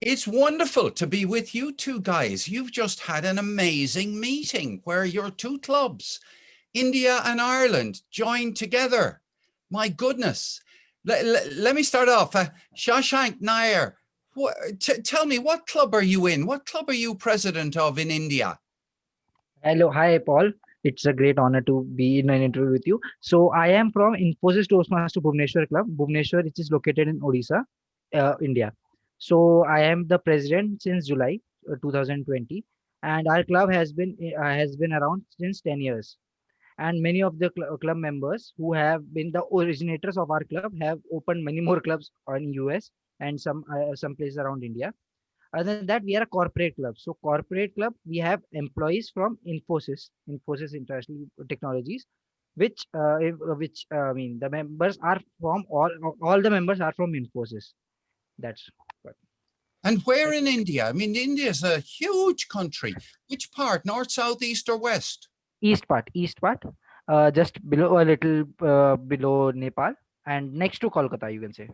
It's wonderful to be with you two guys. You've just had an amazing meeting where your two clubs, India and Ireland, joined together. My goodness. Let me start off. Shashank Nair, tell me, what club are you in? What club are you president of in India? Hello, hi Paul. It's a great honor to be in an interview with you. So I am from Infosys Toastmaster Bhubaneswar Club, Bhubaneswar, which is located in Odisha, India. So I am the president since July 2020, and our club has been around since 10 years. And many of the club members who have been the originators of our club have opened many more clubs in US and some places around India. Other than that, we are a corporate club. So corporate club, we have employees from Infosys International Technologies, I mean the members are from all the members are from Infosys. That's what. And where in India? I mean, India is a huge country. Which part? North, south, east, or west? East part, just below a little below Nepal and next to Kolkata, you can say.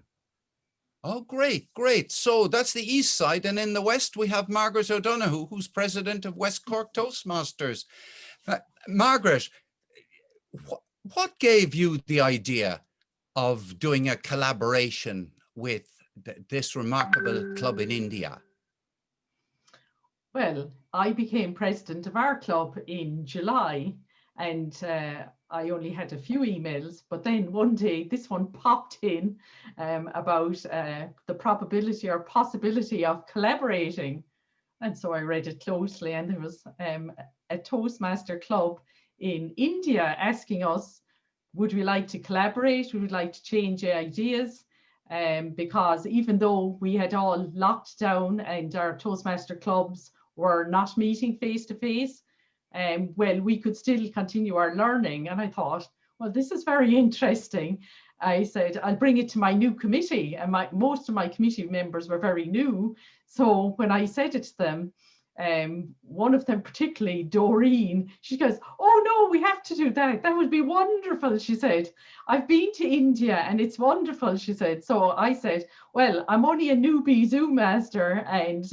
Oh, great, great. So that's the east side. And in the west, we have Margaret O'Donoghue, who's president of West Cork Toastmasters. Margaret, what gave you the idea of doing a collaboration with this remarkable club in India? Well, I became president of our club in July, and I only had a few emails, but then one day this one popped in about the probability or possibility of collaborating. And so I read it closely, and there was a Toastmaster club in India asking us, would we like to collaborate? Would we like to change ideas? Because even though we had all locked down and our Toastmaster clubs were not meeting face to face, well, we could still continue our learning. And I thought, well, this is very interesting. I said, I'll bring it to my new committee. And most of my committee members were very new. So when I said it to them, one of them, particularly Doreen, she goes, oh no, we have to do that. That would be wonderful, she said. I've been to India and it's wonderful, she said. So I said, well, I'm only a newbie Zoom master and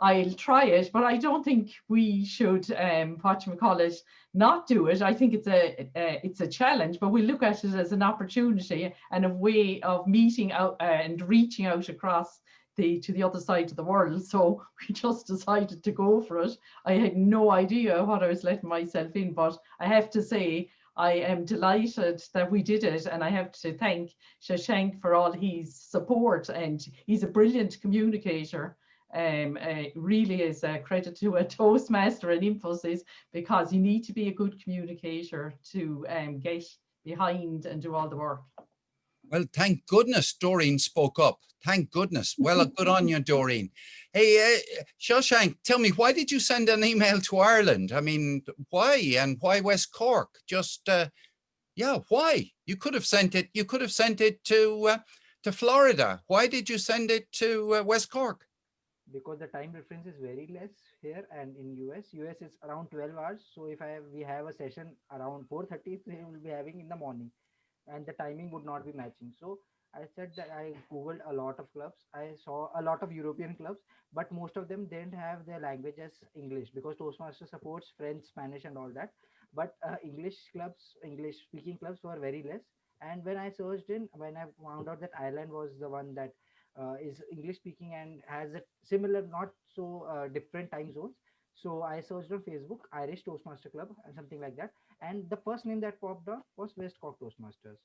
I'll try it, but I don't think we should, not do it. I think it's a challenge, but we look at it as an opportunity and a way of meeting out and reaching out across to the other side of the world. So we just decided to go for it. I had no idea what I was letting myself in, but I have to say, I am delighted that we did it. And I have to thank Shashank for all his support, and he's a brilliant communicator. Really is a credit to a Toastmaster and Infosys, because you need to be a good communicator to get behind and do all the work. Well, thank goodness Doreen spoke up. Thank goodness. Well, good on you, Doreen. Hey, Shashank, tell me, why did you send an email to Ireland? I mean, why? And why West Cork? Just, yeah, why? You could have sent it. You could have sent it to Florida. Why did you send it to West Cork? Because the time difference is very less here and in US is around 12 hours. So if we have a session around 4:30, they will be having in the morning, and the timing would not be matching. So I said that I googled a lot of clubs. I saw a lot of European clubs, but most of them didn't have their language as English, because Toastmaster supports French, Spanish, and all that. But English speaking clubs were very less. And when I found out that Ireland was the one that is English speaking and has a similar, not so different time zones. So I searched on Facebook, Irish Toastmaster Club, and something like that. And the first name that popped up was West Cork Toastmasters.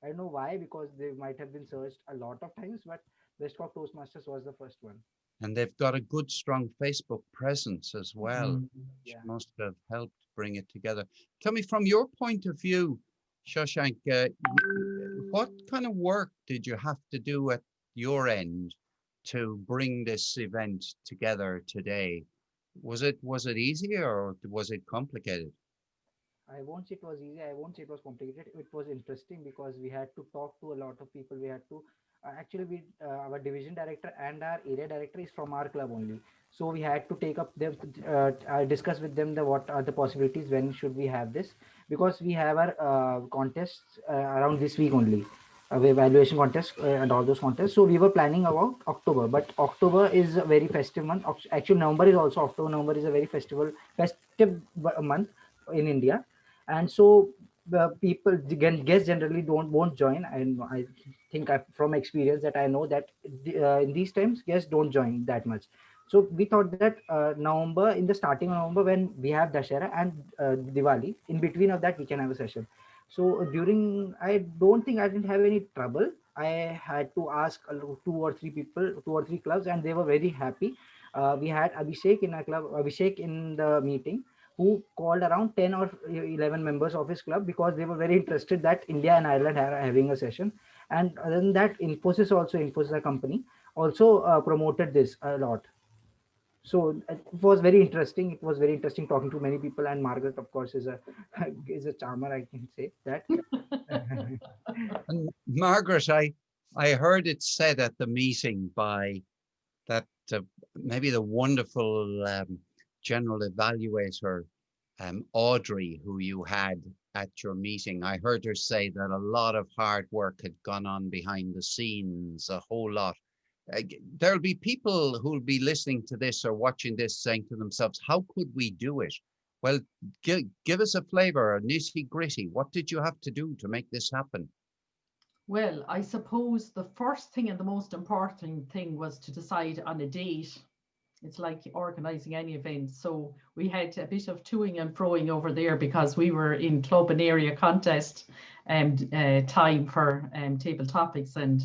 I don't know why, because they might have been searched a lot of times, but West Cork Toastmasters was the first one. And they've got a good, strong Facebook presence as well, which Yeah. must have helped bring it together. Tell me, from your point of view, Shashank, what kind of work did you have to do at your end to bring this event together today? Was it easy or was it complicated? I won't say it was easy. I won't say it was complicated. It was interesting because we had to talk to a lot of people. We had to actually we our division director and our area director is from our club only. So we had to take up them, discuss with them the what are the possibilities, when should we have this, because we have our contests around this week only. evaluation contest and all those contests. So we were planning about October, but October is a very festive month. Actually, November is also October. November is a very festive month in India, and so people guests generally won't join. And I think from experience that I know that in these times guests don't join that much. So we thought that November, in the starting of November, when we have Dashera and Diwali, in between of that we can have a session. So during, I don't think I didn't have any trouble. I had to ask two or three people, two or three clubs, and they were very happy. We had Abhishek in a club, Abhishek in the meeting, who called around 10 or 11 members of his club because they were very interested that India and Ireland are having a session. And other than that, Infosys, a company, also promoted this a lot. So it was very interesting. It was very interesting talking to many people, and Margaret, of course, is a is a charmer. I can say that. And Margaret, I heard it said at the meeting by that maybe the wonderful general evaluator, Audrey, who you had at your meeting. I heard her say that a lot of hard work had gone on behind the scenes, a whole lot. There'll be people who'll be listening to this or watching this saying to themselves, how could we do it? Well, give us a flavor, a nitty gritty. What did you have to do to make this happen? Well, I suppose the first thing and the most important thing was to decide on a date. It's like organising any event. So we had a bit of toing and froing over there because we were in club and area contest and time for table topics and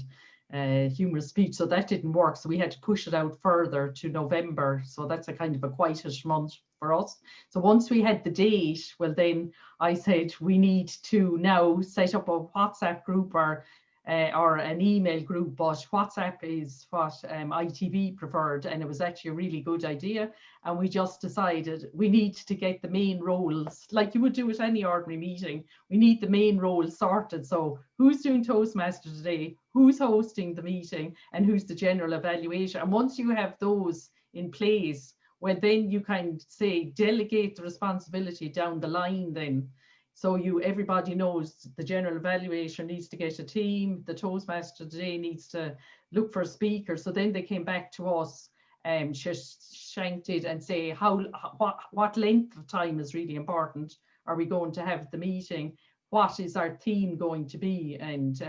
humorous speech. So that didn't work. So we had to push it out further to November. So that's a kind of a quietish month for us. So once we had the date, well, then I said we need to now set up a WhatsApp group or an email group, but WhatsApp is what ITV preferred, and it was actually a really good idea. And we just decided we need to get the main roles, like you would do at any ordinary meeting. We need the main roles sorted. So who's doing Toastmasters today, who's hosting the meeting, and who's the general evaluation. And once you have those in place, well, then you can say delegate the responsibility down the line then. So everybody knows the general evaluation needs to get a team, the Toastmaster today needs to look for a speaker. So then they came back to us, Shashank did, and say what length of time is really important. Are we going to have the meeting? What is our theme going to be? And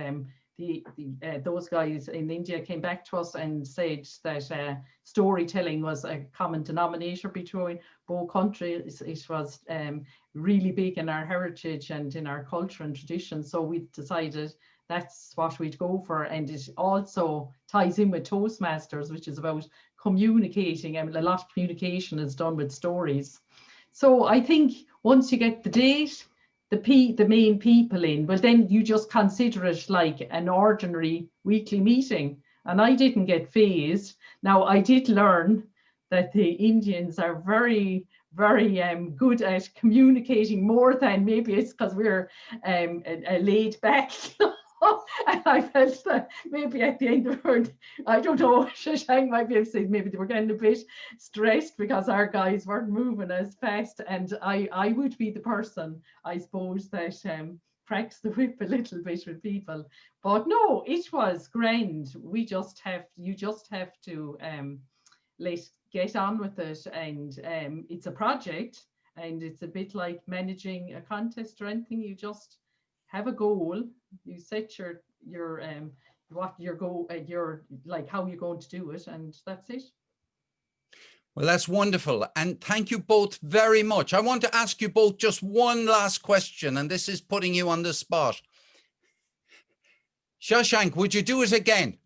those guys in India came back to us and said that storytelling was a common denominator between both countries. It was really big in our heritage and in our culture and tradition. So we decided that's what we'd go for. And it also ties in with Toastmasters, which is about communicating, and a lot of communication is done with stories. So I think once you get the date, the main people in, well, then you just consider it like an ordinary weekly meeting. And I didn't get phased. Now, I did learn that the Indians are very, very good at communicating, more than, maybe it's because we're laid back. And I felt that maybe at the end of it, I don't know, Shashank might be able to say maybe they were getting a bit stressed because our guys weren't moving as fast. And I would be the person, I suppose, that cracks the whip a little bit with people. But no, it was grand. You just have to get on with it. And it's a project, and it's a bit like managing a contest or anything. You just have a goal, you set your what your goal, your like how you're going to do it, and that's it. Well, that's wonderful. And thank you both very much. I want to ask you both just one last question, and this is putting you on the spot. Shashank, would you do it again?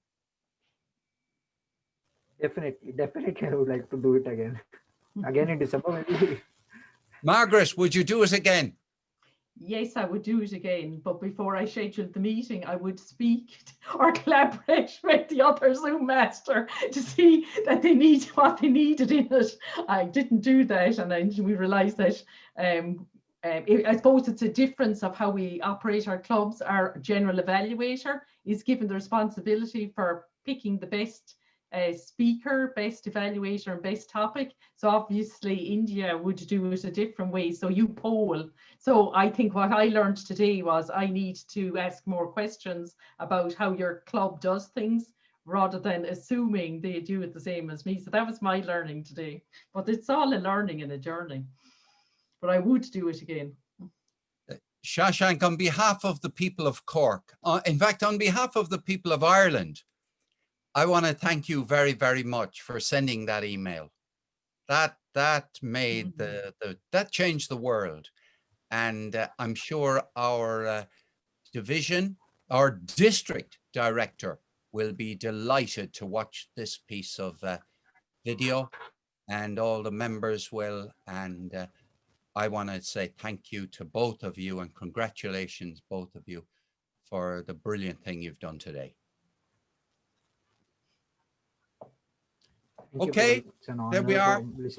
Definitely, I would like to do it again. Again in December, maybe. Margaret, would you do it again? Yes, I would do it again, but before I scheduled the meeting, I would speak or collaborate with the other Zoom master to see that they need what they needed in it. I didn't do that, and we realised that I suppose it's a difference of how we operate our clubs. Our general evaluator is given the responsibility for picking the best speaker, best evaluator, and best topic. So obviously India would do it a different way. So you poll. So I think what I learned today was I need to ask more questions about how your club does things rather than assuming they do it the same as me. So that was my learning today. But it's all a learning and a journey. But I would do it again. Shashank, on behalf of the people of Cork, in fact, on behalf of the people of Ireland, I want to thank you very, very much for sending that email. That made that changed the world. And I'm sure our division, our district director will be delighted to watch this piece of video, and all the members will. And I want to say thank you to both of you and congratulations, both of you, for the brilliant thing you've done today. Thank you, Okay, Paul. It's an there we honor are. to listen